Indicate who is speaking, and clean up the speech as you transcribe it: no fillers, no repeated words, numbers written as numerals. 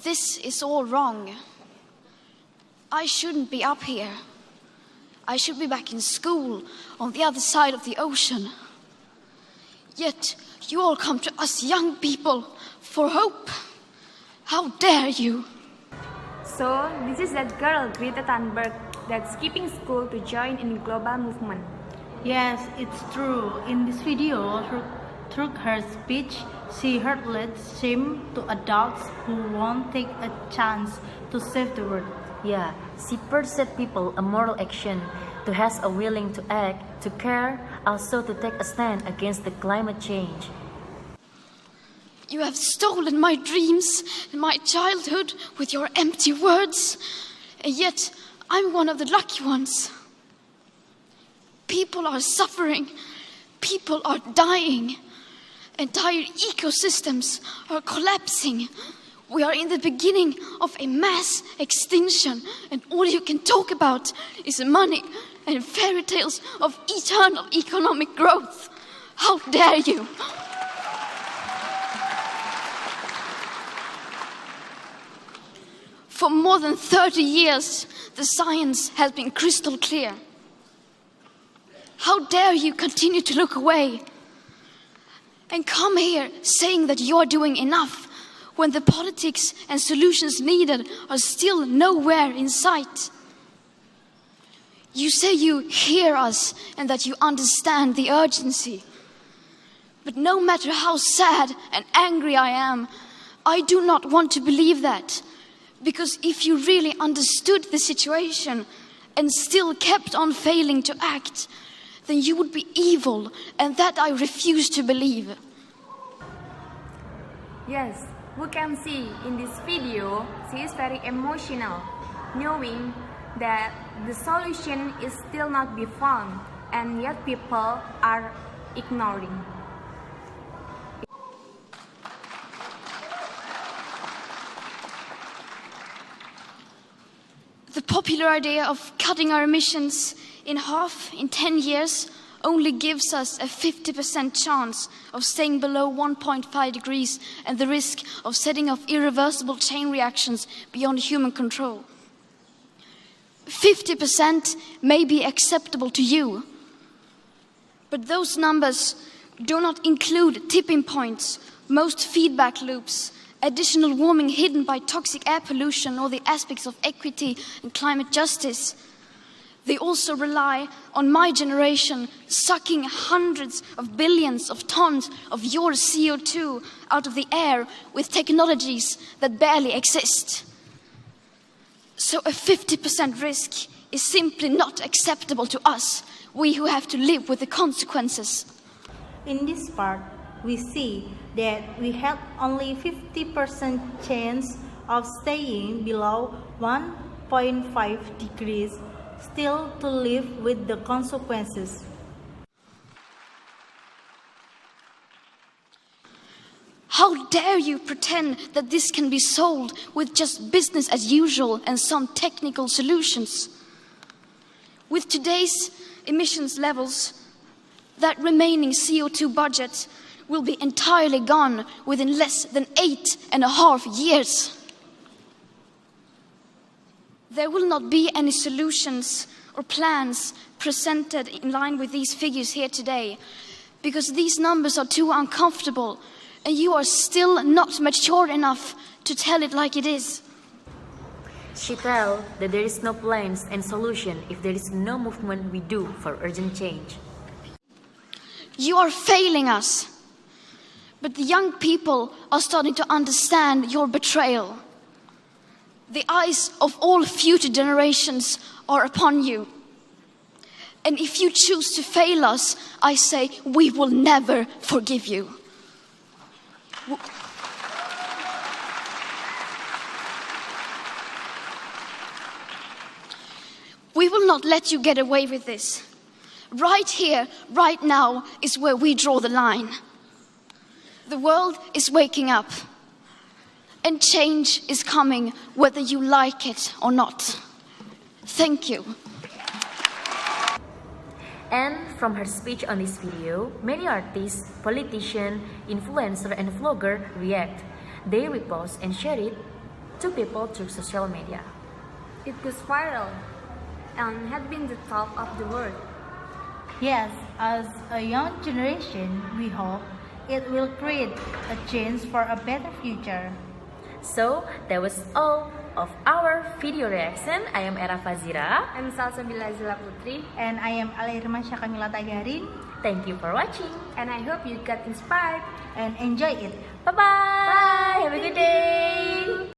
Speaker 1: This is all wrong. I shouldn't be up here. I should be back in school on the other side of the ocean. Yet you all come to us young people for hope. How dare you?
Speaker 2: So, this is that girl, Greta Thunberg, that's skipping school to join in the global movement.
Speaker 3: Yes, it's true. In this video, through her speech, she hurled shame to adults who won't take a chance to save the world.
Speaker 4: Yeah, she persuaded people a moral action, to have a willing to act, to care, also to take a stand against the climate change.
Speaker 1: You have stolen my dreams and my childhood with your empty words, and yet I'm one of the lucky ones. People are suffering, people are dying, entire ecosystems are collapsing. We are in the beginning of a mass extinction, and all you can talk about is money and fairy tales of eternal economic growth. How dare you? For more than 30 years, the science has been crystal clear. How dare you continue to look away and come here saying that you're doing enough when the politics and solutions needed are still nowhere in sight? You say you hear us and that you understand the urgency. But no matter how sad and angry I am, I do not want to believe that. Because if you really understood the situation and still kept on failing to act, then you would be evil, and that I refuse to believe.
Speaker 2: Yes, we can see in this video, she is very emotional, knowing that the solution is still not be found, and yet people are ignoring.
Speaker 1: The popular idea of cutting our emissions in half in 10 years only gives us a 50% chance of staying below 1.5 degrees and the risk of setting off irreversible chain reactions beyond human control. 50% may be acceptable to you, but those numbers do not include tipping points, most feedback loops, additional warming hidden by toxic air pollution, or the aspects of equity and climate justice. They also rely on my generation sucking hundreds of billions of tons of your CO2 out of the air with technologies that barely exist. So a 50% risk is simply not acceptable to us, we who have to live with the consequences.
Speaker 3: In this part, we see that we have only 50% chance of staying below 1.5 degrees, still to live with the consequences.
Speaker 1: How dare you pretend that this can be solved with just business as usual and some technical solutions? With today's emissions levels, that remaining CO2 budget will be entirely gone within less than 8.5 years. There will not be any solutions or plans presented in line with these figures here today, because these numbers are too uncomfortable and you are still not mature enough to tell it like it is.
Speaker 4: She tells that there is no plans and solution if there is no movement we do for urgent change.
Speaker 1: You are failing us. But the young people are starting to understand your betrayal. The eyes of all future generations are upon you. And if you choose to fail us, I say we will never forgive you. We will not let you get away with this. Right here, right now, is where we draw the line. The world is waking up, and change is coming whether you like it or not. Thank you.
Speaker 4: And from her speech on this video, many artists, politicians, influencers and vloggers react. They repost and share it. to people through social media.
Speaker 2: It goes viral and had been the talk of the world.
Speaker 3: Yes, as a young generation, we hope it will create a chance for a better future.
Speaker 4: So that was all of our video reaction. I am Erra Fazhira.
Speaker 2: I'm Shal Shabillah Szilla Putri,
Speaker 3: And I am Alya Irmasyah Tagarin,
Speaker 4: Thank you for watching.
Speaker 2: and I hope you got inspired.
Speaker 3: and enjoy it.
Speaker 4: Bye-bye. Have a good day.